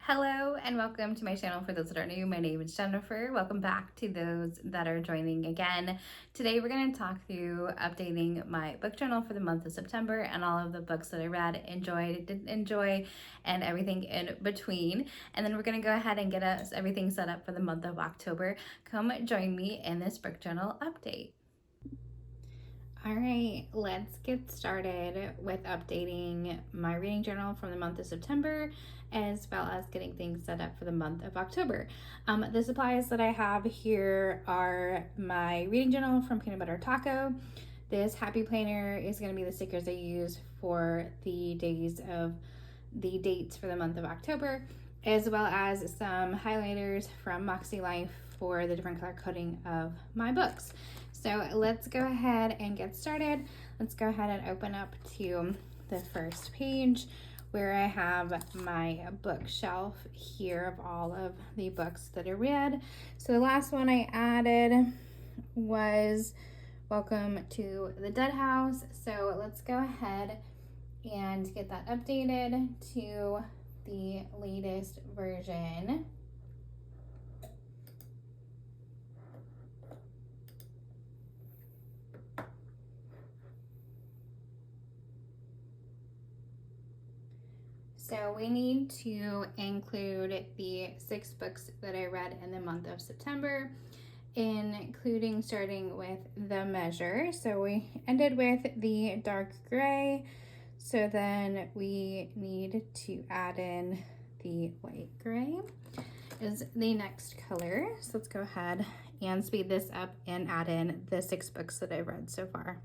Hello and welcome to my channel. For those that are new, my name is Jennifer. Welcome back to those that are joining again. Today we're going to talk through updating my book journal for the month of September and all of the books that I read, enjoyed, didn't enjoy, and everything in between. And then we're going to go ahead and get us everything set up for the month of October. Come join me in this book journal update. All right, let's get started with updating my reading journal from the month of September, as well as getting things set up for the month of October. The supplies that I have here are my reading journal from Peanut Butter Taco. This happy planner is going to be the stickers I use for the days of the dates for the month of October, as well as some highlighters from Moxie Life for the different color coding of my books. So let's go ahead and get started. Let's go ahead and open up to the first page where I have my bookshelf here of all of the books that I read. So the last one I added was Welcome to the Dead House. So let's go ahead and get that updated to the latest version. So we need to include the 6 books that I read in the month of September, including starting with The Measure. So we ended with the dark gray. So then we need to add in the light gray is the next color. So let's go ahead and speed this up and add in the 6 books that I've read so far.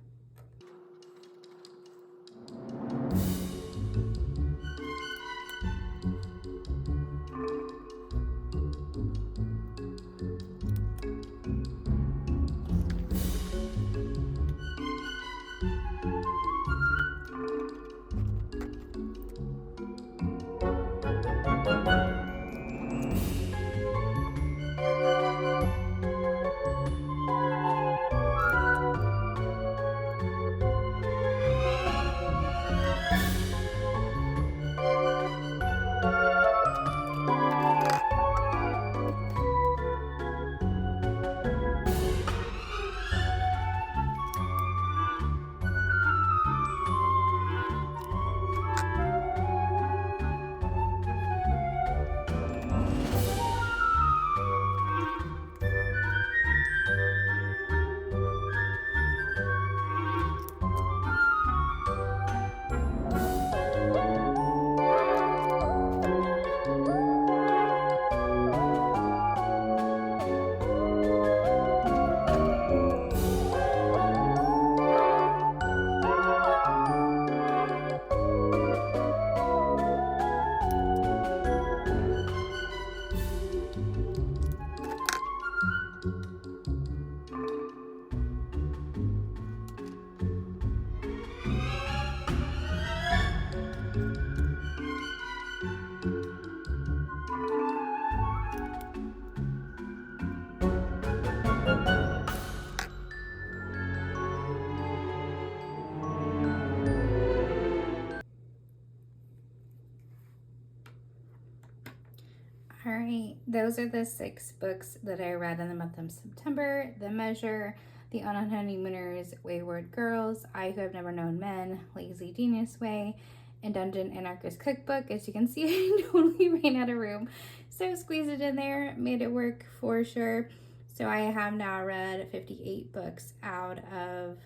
All right, those are the 6 books that I read in the month of September. The Measure, The Honeymooners, Wayward Girls, I Who Have Never Known Men, Lazy Genius Way, and Dungeon Anarchist Cookbook. As you can see, I totally ran out of room, so squeezed it in there, made it work for sure. So I have now read 58 books out of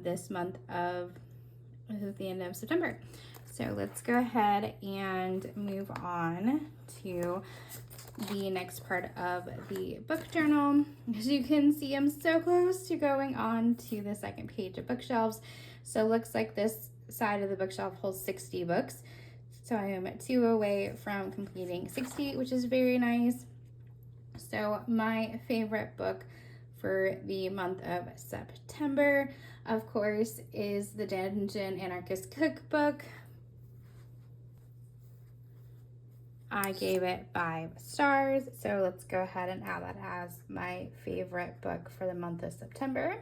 this month of, this is the end of September. So let's go ahead and move on to the next part of the book journal. As you can see, I'm so close to going on to the second page of bookshelves. So it looks like this side of the bookshelf holds 60 books. So I am 2 away from completing 60, which is very nice. So my favorite book for the month of September, of course, is the Dungeon Anarchist Cookbook. I gave it 5 stars, so let's go ahead and add that as my favorite book for the month of September.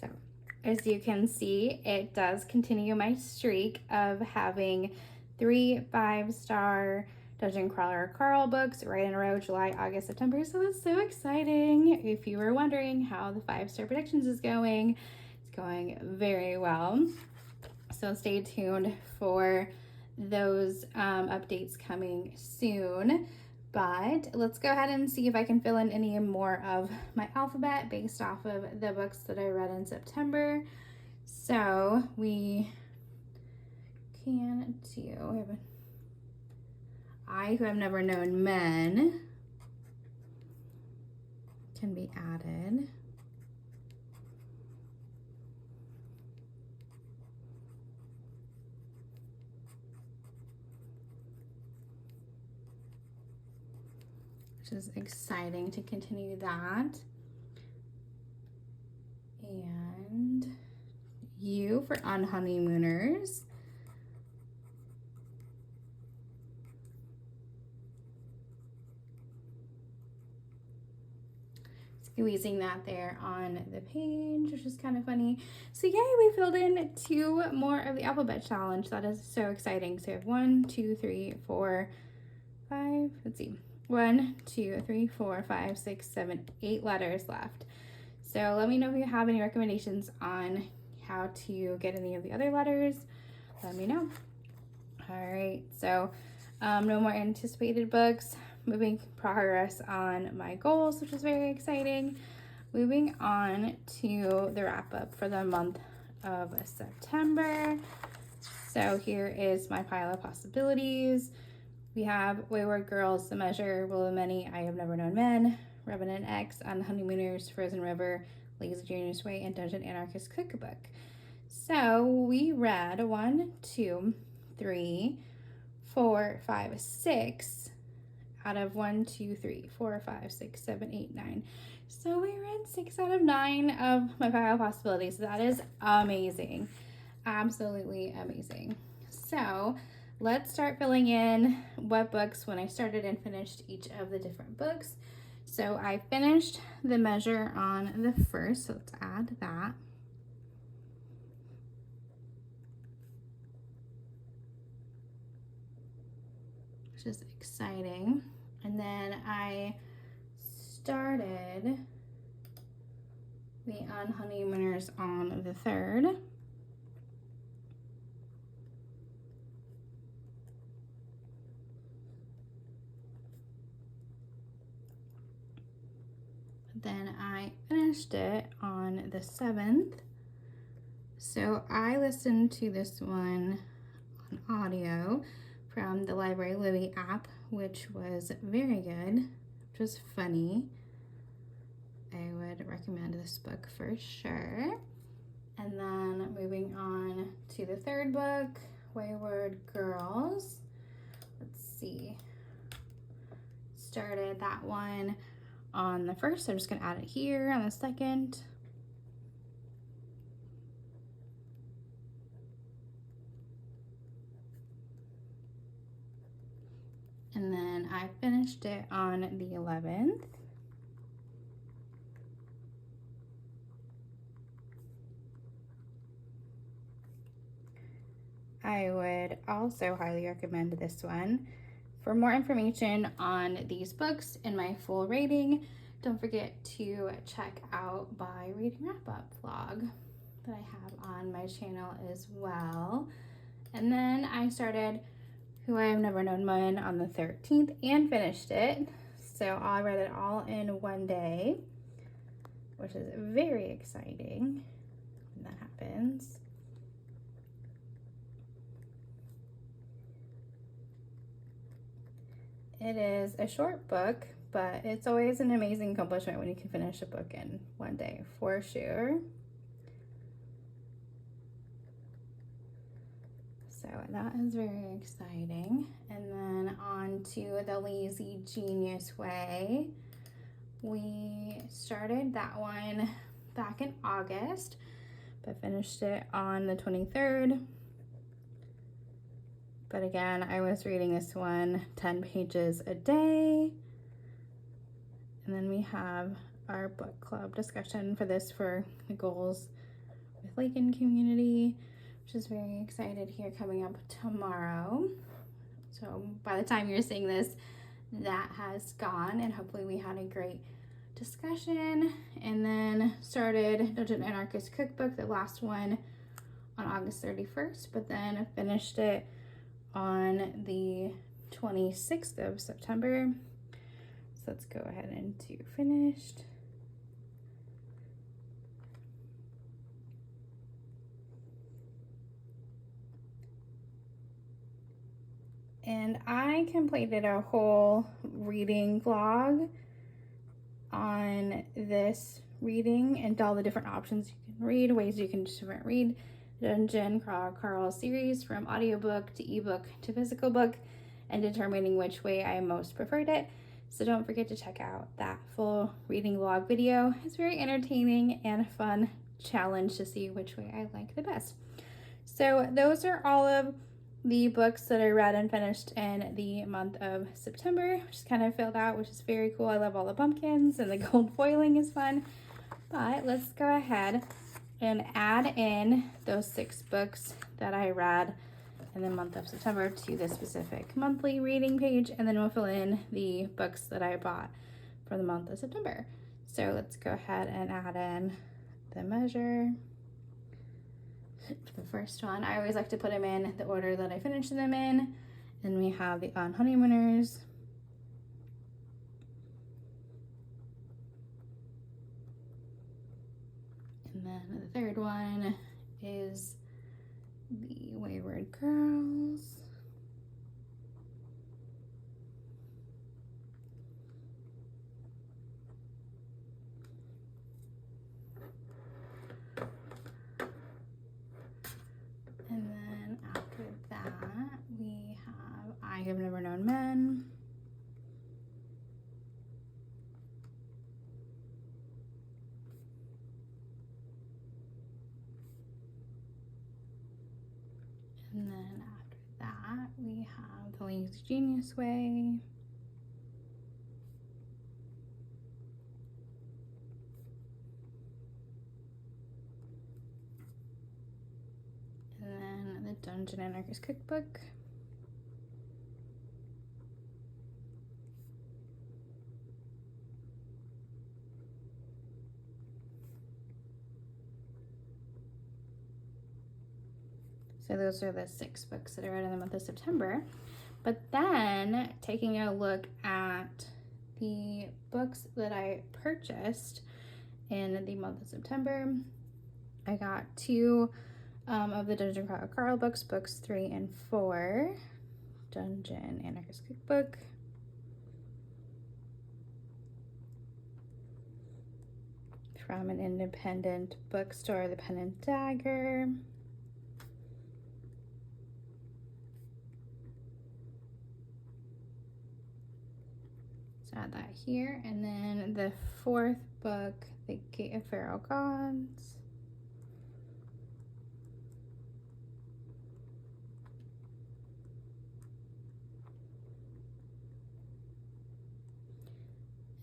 So as you can see, it does continue my streak of having 3 5-star Dungeon Crawler Carl books right in a row, July, August, September. So it's so exciting. If you were wondering how the 5-star predictions is going, it's going very well. So stay tuned for those updates coming soon. But let's go ahead and see if I can fill in any more of my alphabet based off of the books that I read in September. So we can do I Who Have Never Known Men can be added. Which is exciting to continue that. And You for Unhoneymooners. Squeezing that there on the page, which is kind of funny. So yay, we filled in 2 more of the alphabet challenge. That is so exciting. So we have 1, 2, 3, 4, 5, let's see. 1, 2, 3, 4, 5, 6, 7, 8 letters left. So let me know if you have any recommendations on how to get any of the other letters. Let me know. All right, so no more anticipated books. Moving progress on my goals, which is very exciting. Moving on to the wrap up for the month of September. So here is my pile of possibilities. We have Wayward Girls, The Measure, Will of Many, I Have Never Known Men, Revenant X, Unhoneymooners, Frozen River, Lazy Junior's Way, and Dungeon Anarchist Cookbook. So we read 1, 2, 3, 4, 5, 6 out of 1, 2, 3, 4, 5, 6, 7, 8, 9. So we read 6 out of 9 of my pile of possibilities. That is amazing. Absolutely amazing. So let's start filling in what books when I started and finished each of the different books. So I finished The Measure on the 1st, so let's add that. Which is exciting. And then I started The Unhoneymooners on the 3rd. Then I finished it on the 7th. So I listened to this one on audio from the Library Libby app, which was very good, which was funny. I would recommend this book for sure. And then moving on to the 3rd book, Wayward Girls. Let's see. Started that one on the 1st, so I'm just gonna add it here on the 2nd. And then I finished it on the 11th. I would also highly recommend this one. For more information on these books and my full rating, don't forget to check out my reading wrap-up vlog that I have on my channel as well. And then I started Who I Have Never Known Men on the 13th and finished it. So I read it all in one day, which is very exciting when that happens. It is a short book, but it's always an amazing accomplishment when you can finish a book in one day, for sure. So that is very exciting. And then on to The Lazy Genius Way. We started that one back in August, but finished it on the 23rd. But again, I was reading this one 10 pages a day. And then we have our book club discussion for this for the goals Lakin community, which is very excited here, coming up tomorrow. So by the time you're seeing this, that has gone, and hopefully we had a great discussion. And then started Dungeon Anarchist Cookbook, the last one, on August 31st, but then finished it on the 26th of September. So let's go ahead and do finished. And I completed a whole reading vlog on this reading and all the different options you can read, ways you can different read Dungeon Crawl Carl series, from audiobook to ebook to physical book, and determining which way I most preferred it. So don't forget to check out that full reading vlog video. It's very entertaining and a fun challenge to see which way I like the best. So those are all of the books that I read and finished in the month of September, which is kind of filled out, which is very cool. I love all the pumpkins, and the gold foiling is fun. But let's go ahead and add in those 6 books that I read in the month of September to the specific monthly reading page, and then we'll fill in the books that I bought for the month of September. So let's go ahead and add in the measure. For the first one, I always like to put them in the order that I finished them in. And we have the On Honeymooners, and then the third one is the Wayward Girls, and then after that we have I Have Never Known Men, and then after that we have The Lazy Genius Way, and then the Dungeon Anarchist Cookbook, so those are the 6 books that I read in the month of September. But then taking a look at the books that I purchased in the month of September, I got 2 of the Dungeon Crawl Carl books, books 3 and 4, Dungeon Anarchist Cookbook, from an independent bookstore, The Pen and Dagger, so add that here. And then the 4th book, The Gate of Feral Gods,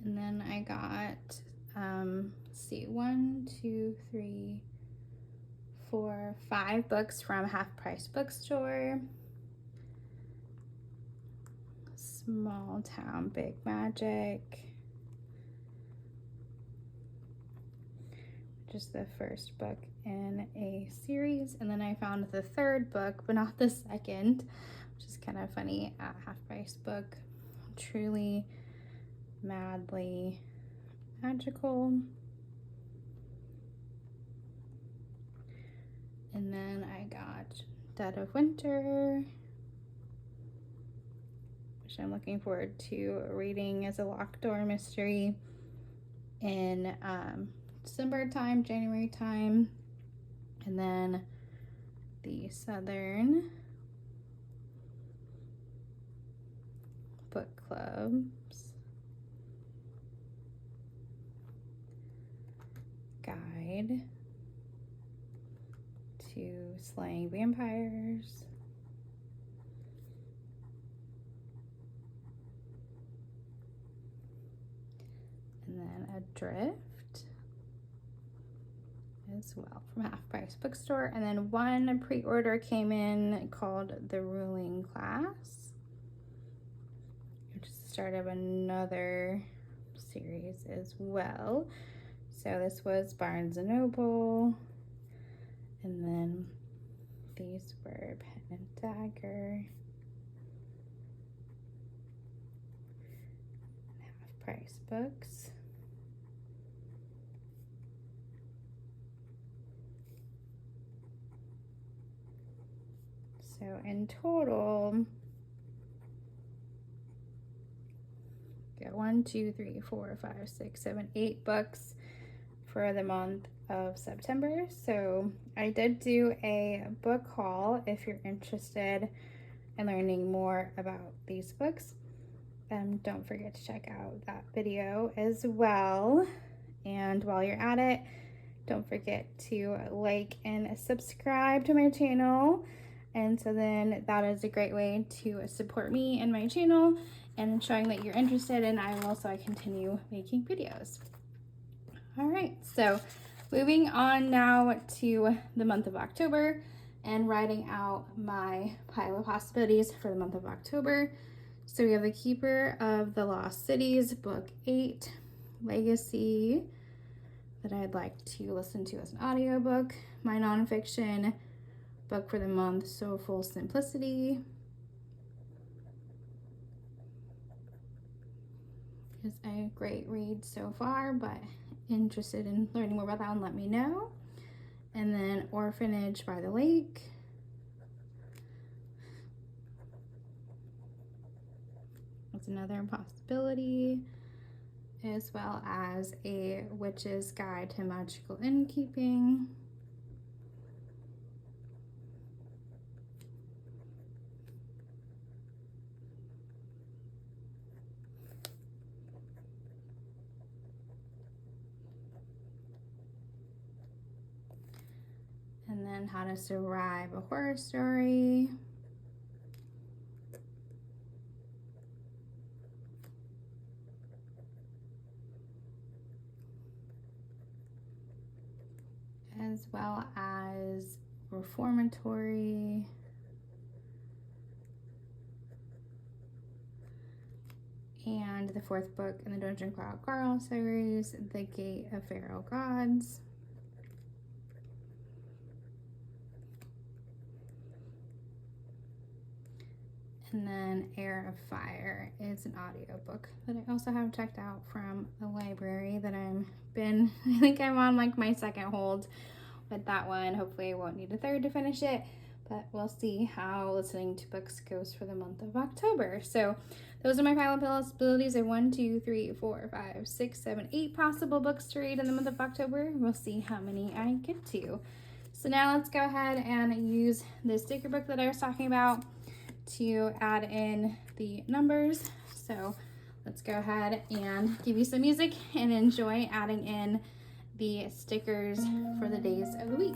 and then I got let's see, 1, 2, 3, 4, 5 books from Half Price Bookstore, Small Town Big Magic, which is the first book in a series, and then I found the 3rd book, but not the 2nd, which is kind of funny, at Half Price Book, Truly Madly Magical. And then I got Dead of Winter, which I'm looking forward to reading as a locked door mystery in December time, January time. And then the Southern Book Club's Guide to Slaying Vampires, and then Adrift as as well from Half Price Bookstore. And then one pre-order came in called The Ruling Class, which is the start of another series as well. So this was Barnes & Noble, and then these were Pen and Dagger, Half Price Books. So in total, got 1, 2, 3, 4, 5, 6, 7, 8 books for the month of September. So I did do a book haul if you're interested in learning more about these books. Don't forget to check out that video as well. And while you're at it, don't forget to like and subscribe to my channel. And so then that is a great way to support me and my channel and showing that you're interested, and I will also continue making videos. All right, so moving on now to the month of October and writing out my pile of possibilities for the month of October. So we have The Keeper of the Lost Cities, Book 8, Legacy, that I'd like to listen to as an audiobook. My nonfiction book for the month, Soulful Simplicity, is a great read so far, but interested in learning more about that one, let me know. And then Orphanage by the Lake, that's another possibility, as well as A Witch's Guide to Magical Innkeeping. And then How to Survive a Horror Story. As well as Reformatory. And the fourth book in the Dungeon Crawl Carl series, The Gate of Feral Gods. And then Heir of Fire is an audiobook that I also have checked out from the library that I think I'm on like my second hold with that one. Hopefully I won't need a third to finish it, but we'll see how listening to books goes for the month of October. So those are my pile of possibilities of 1, 2, 3, 4, 5, 6, 7, 8 possible books to read in the month of October. We'll see how many I get to. So now let's go ahead and use the sticker book that I was talking about to add in the numbers. So let's go ahead and give you some music and enjoy adding in the stickers for the days of the week.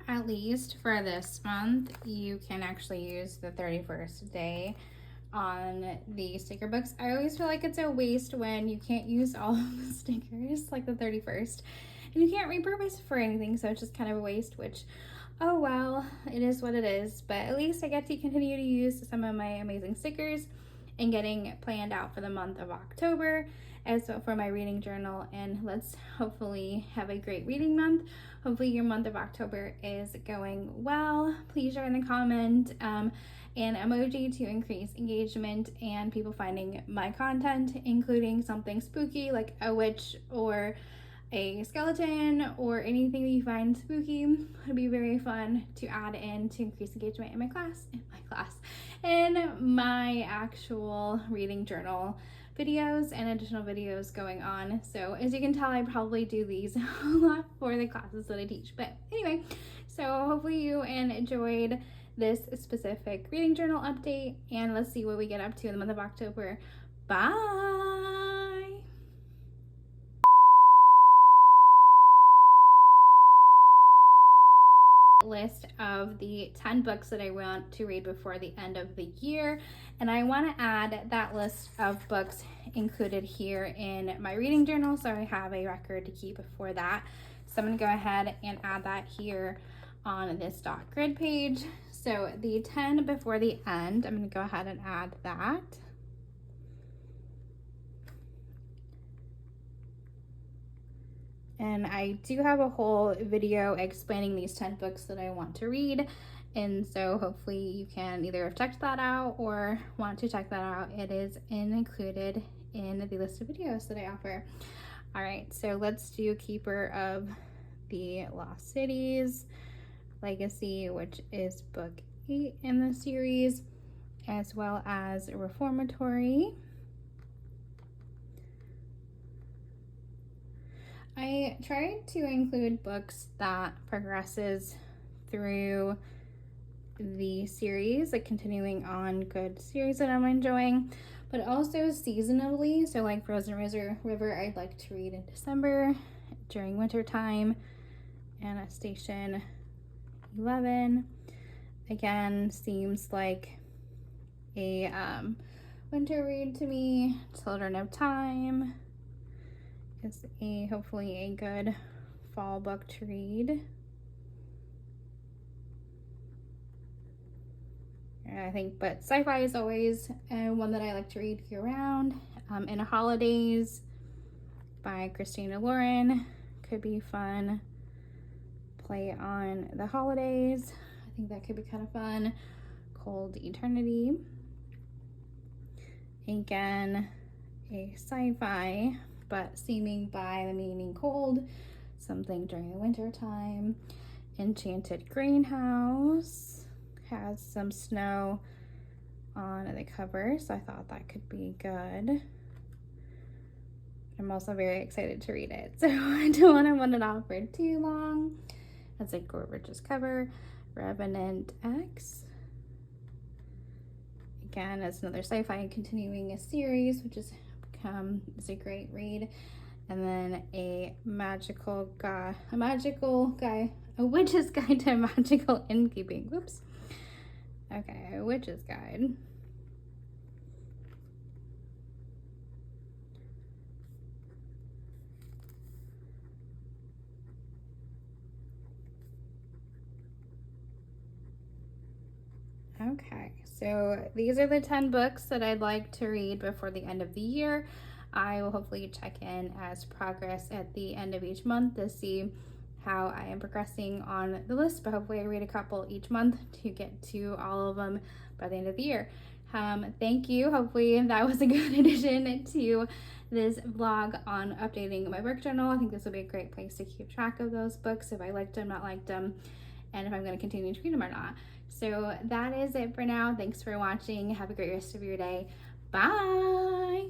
At least for this month, you can actually use the 31st day on the sticker books. I always feel like it's a waste when you can't use all of the stickers like the 31st. and you can't repurpose for anything, so it's just kind of a waste, which, oh well, it is what it is. But at least I get to continue to use some of my amazing stickers and getting planned out for the month of October as well for my reading journal. And let's hopefully have a great reading month. Hopefully your month of October is going well. Please share in the comment an emoji to increase engagement and people finding my content, including something spooky like a witch or a skeleton or anything that you find spooky. Would be very fun to add in to increase engagement in my actual reading journal videos and additional videos going on. So as you can tell, I probably do these a lot for the classes that I teach. But anyway, so hopefully you enjoyed this specific reading journal update, and let's see what we get up to in the month of October. Bye! List of the 10 books that I want to read before the end of the year, and I want to add that list of books included here in my reading journal, so I have a record to keep for that. So I'm going to go ahead and add that here on this dot grid page. So the 10 before the end, I'm going to go ahead and add that. And I do have a whole video explaining these 10 books that I want to read. And so hopefully you can either have checked that out or want to check that out. It is included in the list of videos that I offer. All right, so let's do Keeper of the Lost Cities Legacy, which is book 8 in the series, as well as Reformatory. I tried to include books that progresses through the series, like continuing on good series that I'm enjoying, but also seasonally. So like Frozen River, I'd like to read in December during winter time. Anastasia 11, again, seems like a winter read to me. Children of Time is hopefully a good fall book to read. I think, but sci-fi is always one that I like to read year-round. In Holidays by Christina Lauren could be fun. Play on the holidays. I think that could be kind of fun. Cold Eternity. Again, a sci-fi, but seeming by the meaning cold, something during the winter time. Enchanted Greenhouse has some snow on the cover, so I thought that could be good. I'm also very excited to read it, so I don't want it off for too long. That's a gorgeous cover. Revenant X. Again, it's another sci-fi continuing a series, which is a great read. And then a witch's guide to magical innkeeping. Whoops. Okay, a witch's guide. Okay, so these are the 10 books that I'd like to read before the end of the year. I will hopefully check in as progress at the end of each month to see how I am progressing on the list, but hopefully I read a couple each month to get to all of them by the end of the year. Thank you. Hopefully that was a good addition to this vlog on updating my book journal. I think this will be a great place to keep track of those books, if I liked them, not liked them, and if I'm going to continue to read them or not. So that is it for now. Thanks for watching. Have a great rest of your day. Bye.